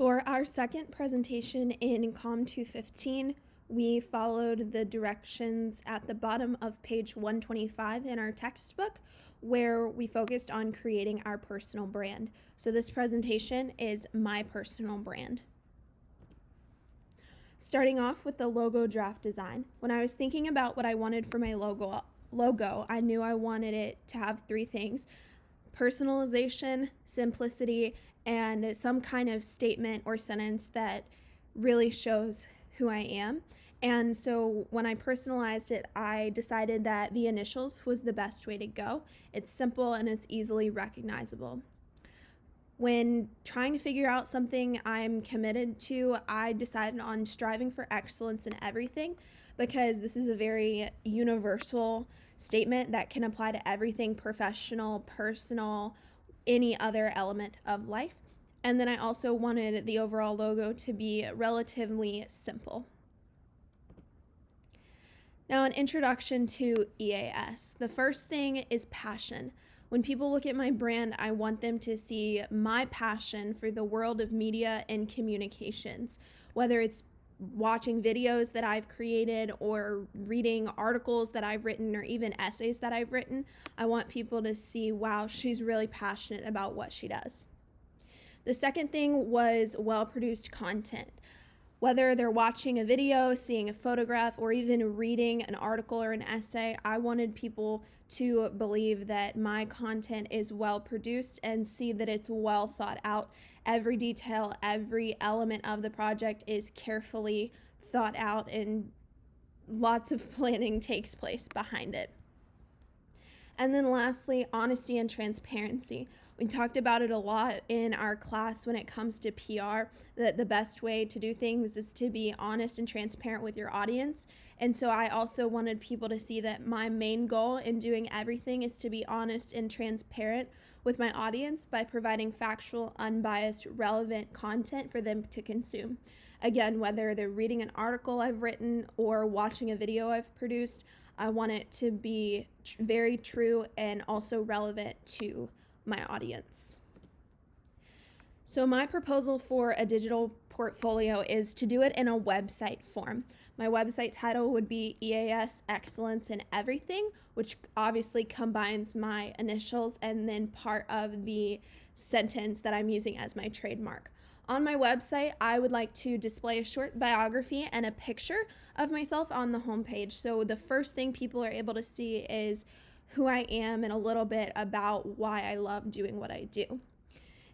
For our second presentation in Comm215, we followed the directions at the bottom of page 125 in our textbook, where we focused on creating our personal brand. So this presentation is my personal brand. Starting off with the logo draft design. When I was thinking about what I wanted for my logo, I knew I wanted it to have three things: personalization, simplicity, and some kind of statement or sentence that really shows who I am. And so when I personalized it, I decided that the initials was the best way to go. It's simple and it's easily recognizable. When trying to figure out something I'm committed to, I decided on striving for excellence in everything, because this is a very universal statement that can apply to everything: professional, personal, any other element of life. And then I also wanted the overall logo to be relatively simple. Now, an introduction to EAS. The first thing is passion. When people look at my brand, I want them to see my passion for the world of media and communications, whether it's watching videos that I've created or reading articles that I've written or even essays that I've written. I want people to see, wow, she's really passionate about what she does. The second thing was well-produced content. Whether they're watching a video, seeing a photograph, or even reading an article or an essay, I wanted people to believe that my content is well produced and see that it's well thought out. Every detail, every element of the project is carefully thought out, and lots of planning takes place behind it. And then lastly, honesty and transparency. We talked about it a lot in our class when it comes to PR, that the best way to do things is to be honest and transparent with your audience. And so I also wanted people to see that my main goal in doing everything is to be honest and transparent with my audience by providing factual, unbiased, relevant content for them to consume. Again, whether they're reading an article I've written or watching a video I've produced, I want it to be very true and also relevant to my audience. So my proposal for a digital portfolio is to do it in a website form. My website title would be EAS Excellence in Everything, which obviously combines my initials and then part of the sentence that I'm using as my trademark. On my website, I would like to display a short biography and a picture of myself on the homepage. So the first thing people are able to see is who I am and a little bit about why I love doing what I do.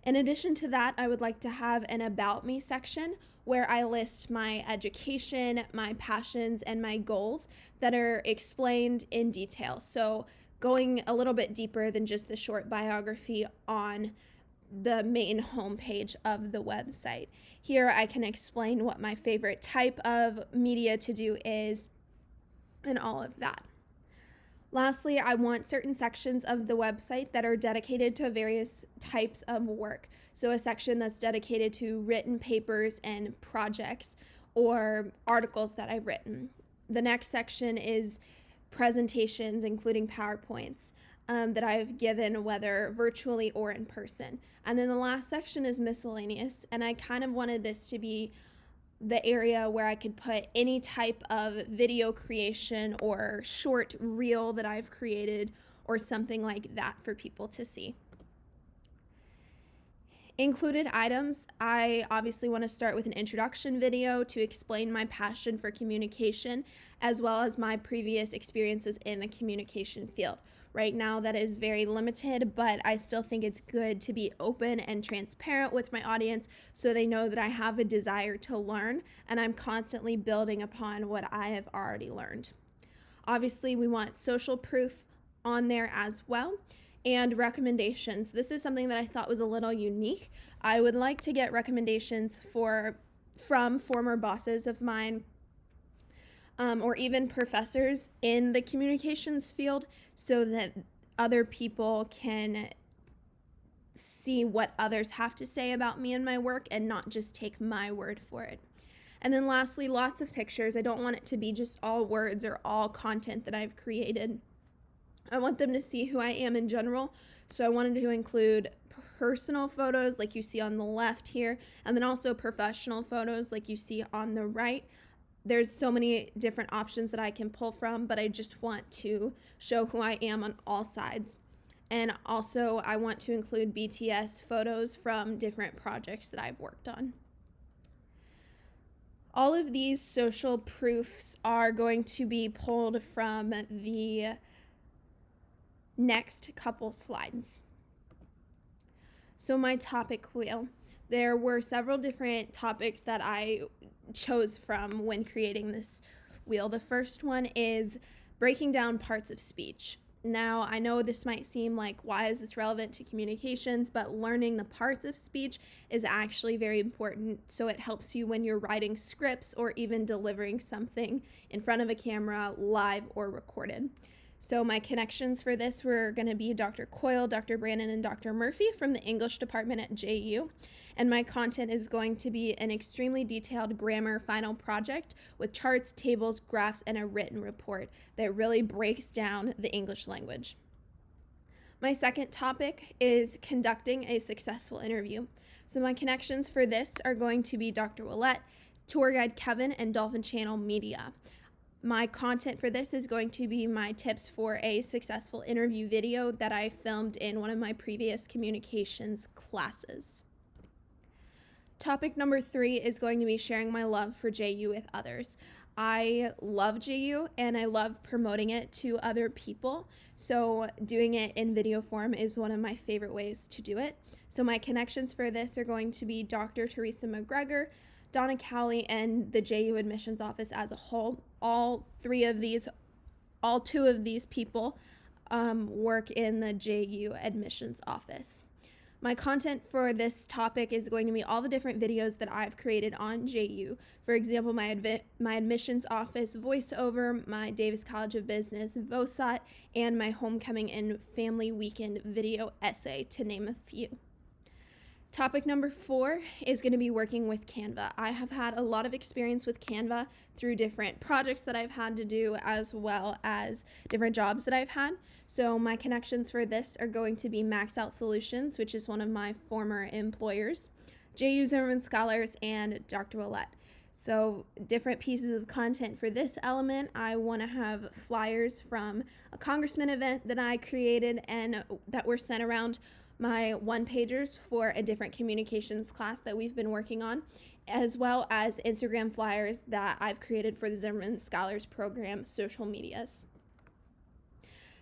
In addition to that, I would like to have an About Me section where I list my education, my passions, and my goals that are explained in detail. So going a little bit deeper than just the short biography on the main homepage of the website. Here I can explain what my favorite type of media to do is and all of that. Lastly, I want certain sections of the website that are dedicated to various types of work. So a section that's dedicated to written papers and projects or articles that I've written. The next section is presentations, including PowerPoints that I've given, whether virtually or in person. And then the last section is miscellaneous, and I kind of wanted this to be the area where I could put any type of video creation or short reel that I've created or something like that for people to see. Included items, I obviously want to start with an introduction video to explain my passion for communication, as well as my previous experiences in the communication field. Right now that is very limited, but I still think it's good to be open and transparent with my audience so they know that I have a desire to learn and I'm constantly building upon what I have already learned. Obviously, we want social proof on there as well. And recommendations. This is something that I thought was a little unique. I would like to get recommendations from former bosses of mine, or even professors in the communications field, so that other people can see what others have to say about me and my work and not just take my word for it. And then lastly, lots of pictures. I don't want it to be just all words or all content that I've created. I want them to see who I am in general, so I wanted to include personal photos like you see on the left here, and then also professional photos like you see on the right. There's so many different options that I can pull from, but I just want to show who I am on all sides. And also I want to include BTS photos from different projects that I've worked on. All of these social proofs are going to be pulled from the next couple slides. So my topic wheel. There were several different topics that I chose from when creating this wheel. The first one is breaking down parts of speech. Now, I know this might seem like, why is this relevant to communications? But learning the parts of speech is actually very important. So it helps you when you're writing scripts or even delivering something in front of a camera, live or recorded. So my connections for this were going to be Dr. Coyle, Dr. Brandon, and Dr. Murphy from the English department at JU. And my content is going to be an extremely detailed grammar final project with charts, tables, graphs, and a written report that really breaks down the English language. My second topic is conducting a successful interview. So my connections for this are going to be Dr. Willette, tour guide Kevin, and Dolphin Channel Media. My content for this is going to be my tips for a successful interview video that I filmed in one of my previous communications classes. Topic number 3 is going to be sharing my love for JU with others. I love JU and I love promoting it to other people, so doing it in video form is one of my favorite ways to do it. So my connections for this are going to be Dr. Teresa McGregor, Donna Cowley, and the JU admissions office as a whole. All two of these people work in the JU admissions office. My content for this topic is going to be all the different videos that I've created on JU. For example, my admissions office voiceover, my Davis College of Business VOSAT, and my homecoming and family weekend video essay, to name a few. Topic number 4 is going to be working with Canva. I have had a lot of experience with Canva through different projects that I've had to do, as well as different jobs that I've had. So my connections for this are going to be Max Out Solutions, which is one of my former employers, JU Zimmerman Scholars, and Dr. Willette. So different pieces of content for this element. I want to have flyers from a congressman event that I created and that were sent around, my one-pagers for a different communications class that we've been working on, as well as Instagram flyers that I've created for the Zimmerman Scholars Program social medias.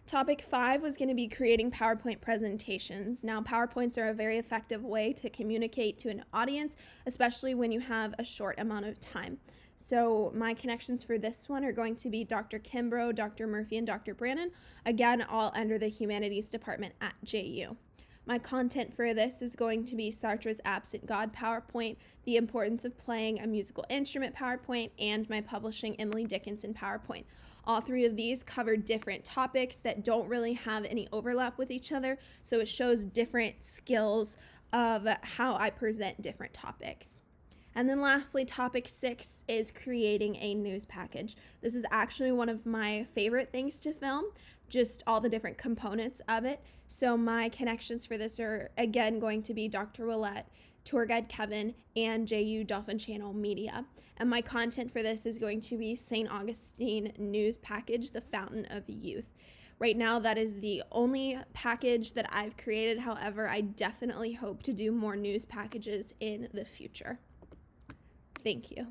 Topic 5 was going to be creating PowerPoint presentations. Now, PowerPoints are a very effective way to communicate to an audience, especially when you have a short amount of time. So my connections for this one are going to be Dr. Kimbrough, Dr. Murphy, and Dr. Brandon, again, all under the Humanities Department at JU. My content for this is going to be Sartre's Absent God PowerPoint, the importance of playing a musical instrument PowerPoint, and my publishing Emily Dickinson PowerPoint. All 3 of these cover different topics that don't really have any overlap with each other, so it shows different skills of how I present different topics. And then lastly, topic 6 is creating a news package. This is actually one of my favorite things to film, just all the different components of it. So my connections for this are, again, going to be Dr. Willette, tour guide Kevin, and JU Dolphin Channel Media. And my content for this is going to be St. Augustine News Package, the Fountain of Youth. Right now, that is the only package that I've created. However, I definitely hope to do more news packages in the future. Thank you.